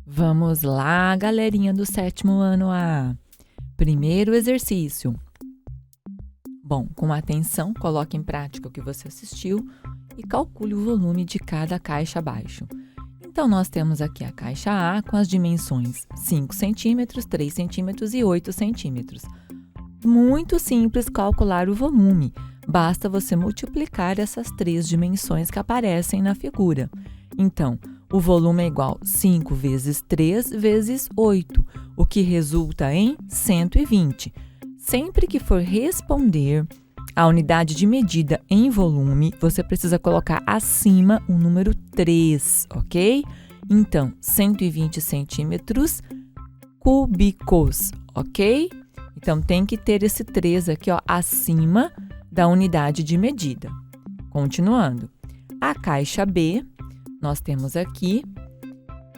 Vamos lá, galerinha do 7º ano A. Primeiro exercício. Bom, com atenção, coloque em prática o que você assistiu e calcule o volume de cada caixa abaixo. Então, nós temos aqui a caixa A com as dimensões 5 centímetros, 3 centímetros e 8 centímetros. Muito simples calcular o volume. Basta você multiplicar essas três dimensões que aparecem na figura. Então, o volume é igual a 5 vezes 3 vezes 8, o que resulta em 120. Sempre que for responder a unidade de medida em volume, você precisa colocar acima o número 3, ok? Então, 120 centímetros cúbicos, ok? Então, tem que ter esse 3 aqui, ó, acima da unidade de medida. Continuando. A caixa B, nós temos aqui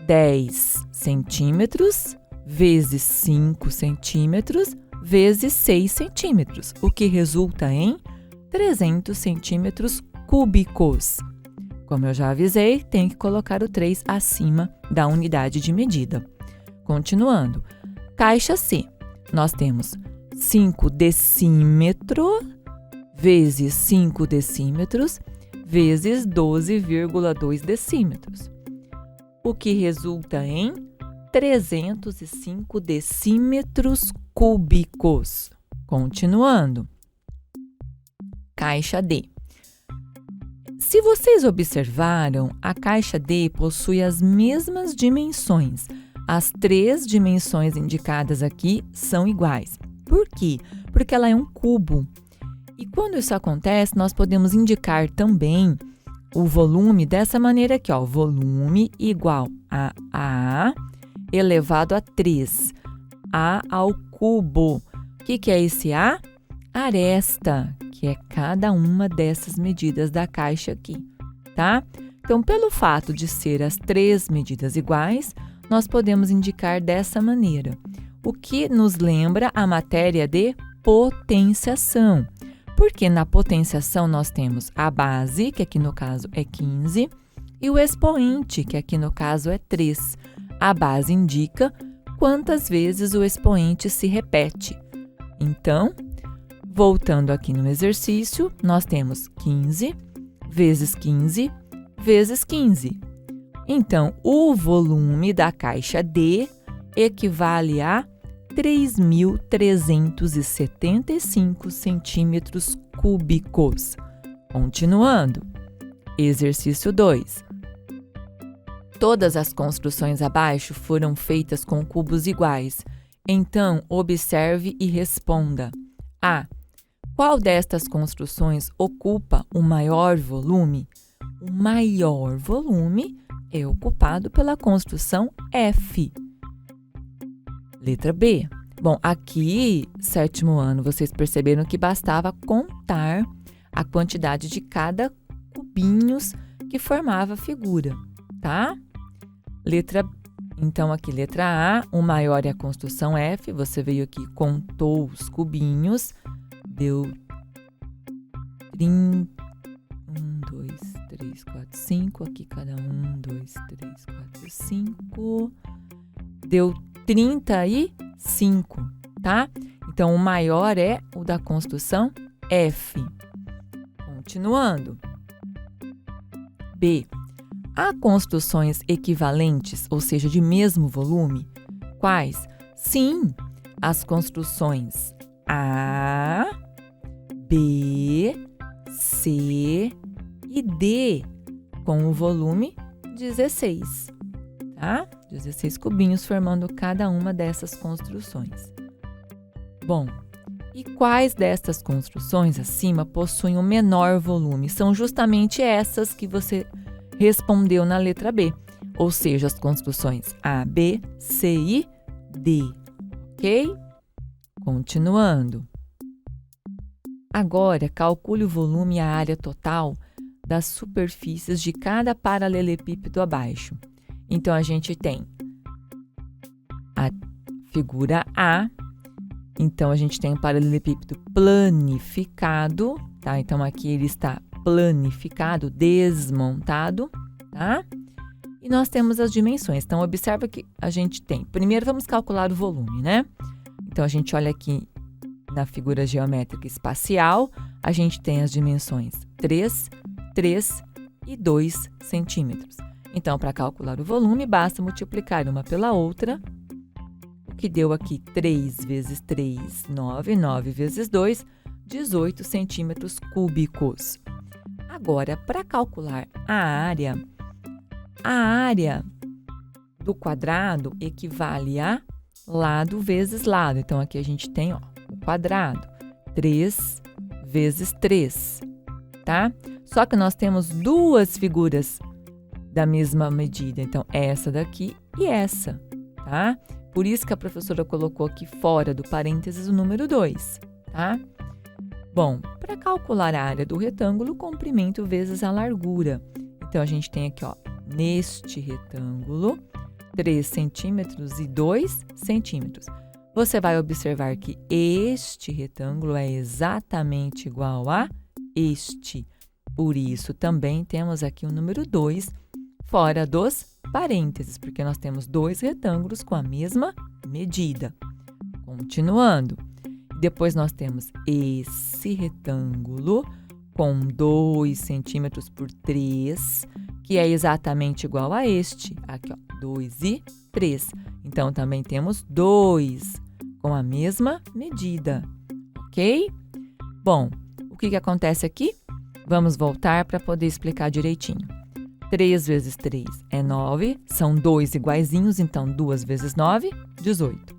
10 centímetros vezes 5 centímetros vezes 6 centímetros, o que resulta em 300 centímetros cúbicos. Como eu já avisei, tem que colocar o 3 acima da unidade de medida. Continuando. Caixa C, nós temos 5 decímetros vezes 5 decímetros vezes 12,2 decímetros, o que resulta em 305 decímetros cúbicos. Continuando. Caixa D. Se vocês observaram, a caixa D possui as mesmas dimensões. As três dimensões indicadas aqui são iguais. Por quê? Porque ela é um cubo. E quando isso acontece, nós podemos indicar também o volume dessa maneira aqui, ó. Volume igual a A elevado a 3. A ao cubo. O que é esse A? Aresta, que é cada uma dessas medidas da caixa aqui, tá? Então, pelo fato de ser as três medidas iguais, nós podemos indicar dessa maneira, o que nos lembra a matéria de potenciação. Porque na potenciação nós temos a base, que aqui no caso é 15, e o expoente, que aqui no caso é 3. A base indica quantas vezes o expoente se repete. Então, voltando aqui no exercício, nós temos 15 vezes 15 vezes 15. Então, o volume da caixa D equivale a 3.375 centímetros cúbicos. Continuando. Exercício 2. Todas as construções abaixo foram feitas com cubos iguais. Então, observe e responda. A. Qual destas construções ocupa o maior volume? O maior volume é ocupado pela construção F. Letra B. Bom, aqui, 7º ano, vocês perceberam que bastava contar a quantidade de cada cubinhos que formava a figura, tá? Então, aqui, letra A, o maior é a construção F. Você veio aqui, contou os cubinhos, deu 30, 1, 2, 3, 4, 5. Aqui, cada 1, 2, 3, 4, 5. Deu 35, tá? Então, o maior é o da construção F. Continuando. B. Há construções equivalentes, ou seja, de mesmo volume? Quais? Sim, as construções A, B, C e D, com o volume 16, tá? 16 cubinhos formando cada uma dessas construções. Bom, e quais destas construções acima possuem o menor volume? São justamente essas que você respondeu na letra B, ou seja, as construções A, B, C e D, ok? Continuando. Agora, calcule o volume e a área total das superfícies de cada paralelepípedo abaixo. Então, a gente tem a figura A. Então, a gente tem um paralelepípedo planificado, tá? Então, aqui ele está planificado, desmontado, tá? E nós temos as dimensões. Então, observa que a gente tem. Primeiro, vamos calcular o volume, né? Então, a gente olha aqui na figura geométrica espacial, a gente tem as dimensões 3, 3 e 2 centímetros. Então, para calcular o volume, basta multiplicar uma pela outra, o que deu aqui 3 vezes 3, 9, 9 vezes 2, 18 centímetros cúbicos. Agora, para calcular a área do quadrado equivale a lado vezes lado. Então, aqui a gente tem, ó, o quadrado, 3 vezes 3, tá? Só que nós temos duas figuras da mesma medida. Então, essa daqui e essa, tá? Por isso que a professora colocou aqui fora do parênteses o número 2, tá? Bom, para calcular a área do retângulo, comprimento vezes a largura. Então, a gente tem aqui, ó, neste retângulo, 3 centímetros e 2 centímetros. Você vai observar que este retângulo é exatamente igual a este. Por isso, também temos aqui o número 2 fora dos parênteses, porque nós temos dois retângulos com a mesma medida. Continuando. Depois, nós temos esse retângulo com 2 centímetros por 3, que é exatamente igual a este. Aqui, ó, 2 e 3. Então, também temos 2 com a mesma medida, ok? Bom, o que acontece aqui? Vamos voltar para poder explicar direitinho. 3 vezes 3 é 9, são 2 iguaizinhos, então 2 vezes 9, 18.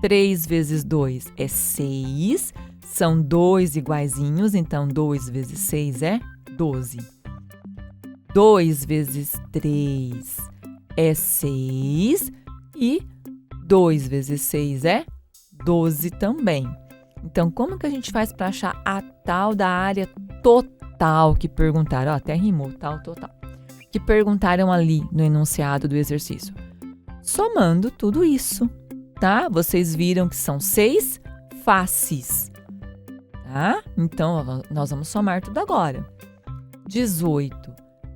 3 vezes 2 é 6, são 2 iguaizinhos, então 2 vezes 6 é 12. 2 vezes 3 é 6 e 2 vezes 6 é 12 também. Então, como que a gente faz para achar a tal da área total que perguntaram? Ó, até rimou, tal, total. Que perguntaram ali no enunciado do exercício. Somando tudo isso, tá? Vocês viram que são 6 faces, tá? Então, nós vamos somar tudo agora. 18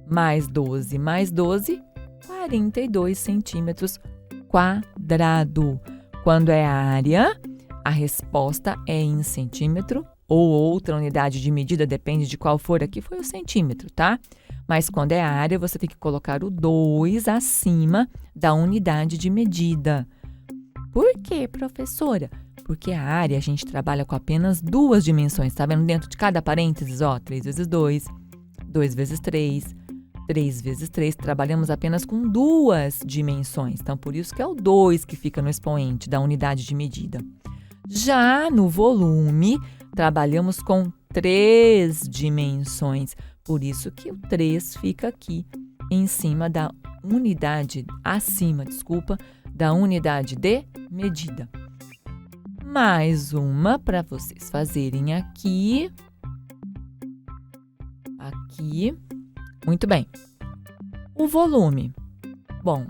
mais 12 mais 12, 42 centímetros quadrado. Quando é área, a resposta é em centímetro ou outra unidade de medida, depende de qual for. Aqui foi o centímetro, tá? Mas quando é área, você tem que colocar o 2 acima da unidade de medida. Por quê, professora? Porque a área a gente trabalha com apenas duas dimensões, tá vendo? Dentro de cada parênteses, ó, 3 vezes 2, 2 vezes 3, 3 vezes 3, trabalhamos apenas com duas dimensões. Então, por isso que é o 2 que fica no expoente da unidade de medida. Já no volume, trabalhamos com 3 dimensões. Por isso que o 3 fica aqui em cima da unidade, acima, desculpa, da unidade de medida. Mais uma para vocês fazerem aqui. Aqui. Muito bem. O volume. Bom,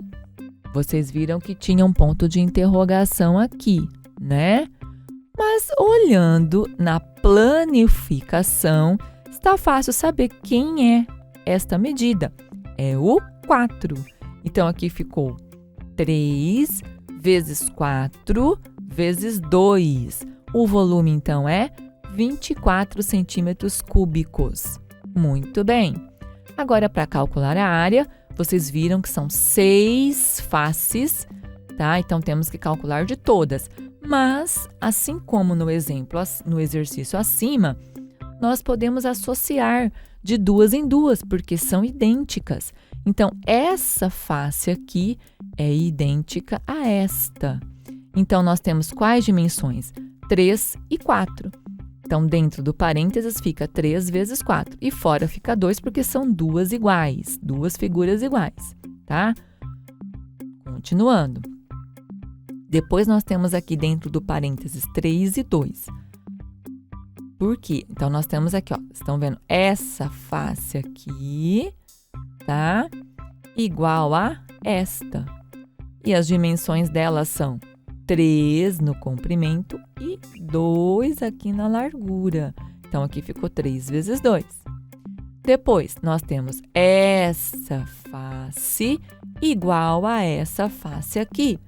vocês viram que tinha um ponto de interrogação aqui, né? Mas olhando na planificação, está fácil saber quem é esta medida. É o 4. Então, aqui ficou 3 vezes 4 vezes 2. O volume, então, é 24 centímetros cúbicos. Muito bem. Agora, para calcular a área, vocês viram que são 6 faces, tá? Então, temos que calcular de todas. Mas, assim como no exemplo, no exercício acima, nós podemos associar de duas em duas, porque são idênticas. Então, essa face aqui é idêntica a esta. Então, nós temos quais dimensões? 3 e 4. Então, dentro do parênteses fica 3 vezes 4. E fora fica 2, porque são duas iguais, duas figuras iguais, tá? Continuando. Depois, nós temos aqui dentro do parênteses 3 e 2. Por quê? Então, nós temos aqui, ó, estão vendo essa face aqui, tá? Igual a esta. E as dimensões dela são 3 no comprimento e 2 aqui na largura. Então, aqui ficou 3 vezes 2. Depois, nós temos essa face igual a essa face aqui,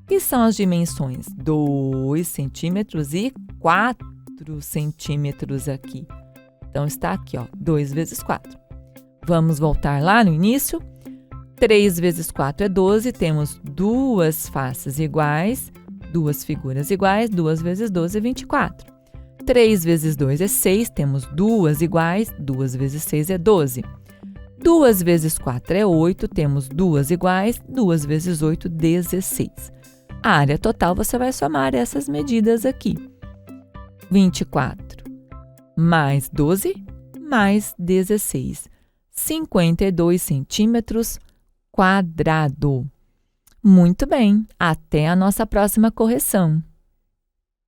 que são as dimensões 2 centímetros e 4 centímetros aqui. Então, está aqui, ó, 2 vezes 4. Vamos voltar lá no início. 3 vezes 4 é 12, temos duas faces iguais, duas figuras iguais, 2 vezes 12 é 24. 3 vezes 2 é 6, temos duas iguais, 2 vezes 6 é 12. 2 vezes 4 é 8, temos duas iguais, 2 vezes 8, 16. A área total, você vai somar essas medidas aqui. 24 mais 12 mais 16. 52 centímetros quadrado. Muito bem, até a nossa próxima correção.